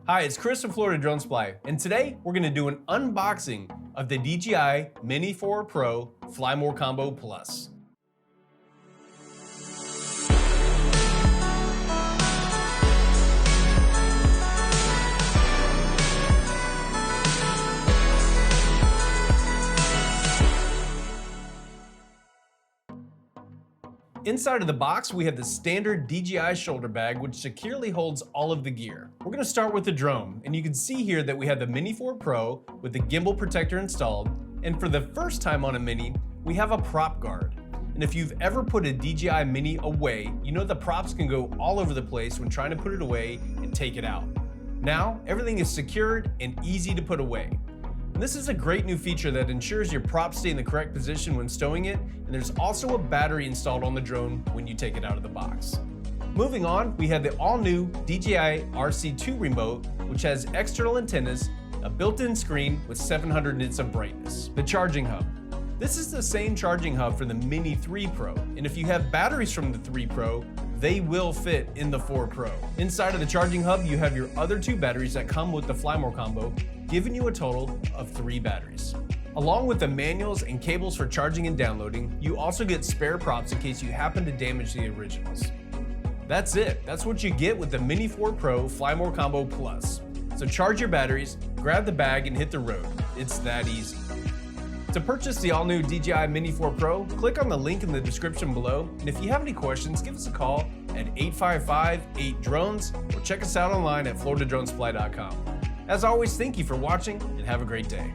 Hi, it's Chris from Florida Drone Supply, and today we're going to do an unboxing of the DJI Mini 4 Pro Fly More Combo Plus. Inside of the box, we have the standard DJI shoulder bag, which securely holds all of the gear. We're gonna start with the drone, and you can see here that we have the Mini 4 Pro with the gimbal protector installed, and for the first time on a Mini, we have a prop guard. And if you've ever put a DJI Mini away, you know the props can go all over the place when trying to put it away and take it out. Now, everything is secured and easy to put away. And this is a great new feature that ensures your props stay in the correct position when stowing it, and there's also a battery installed on the drone when you take it out of the box. Moving on, we have the all-new DJI RC2 remote, which has external antennas, a built-in screen with 700 nits of brightness. The charging hub. This is the same charging hub for the Mini 3 Pro, and if you have batteries from the 3 Pro, they will fit in the 4 Pro. Inside of the charging hub, you have your other two batteries that come with the Fly More combo, giving you a total of 3 batteries. Along with the manuals and cables for charging and downloading, you also get spare props in case you happen to damage the originals. That's it. That's what you get with the Mini 4 Pro Fly More Combo Plus. So charge your batteries, grab the bag, and hit the road. It's that easy. To purchase the all-new DJI Mini 4 Pro, click on the link in the description below, and if you have any questions, give us a call at 855-8-DRONES or check us out online at floridadronesupply.com. As always, thank you for watching and have a great day.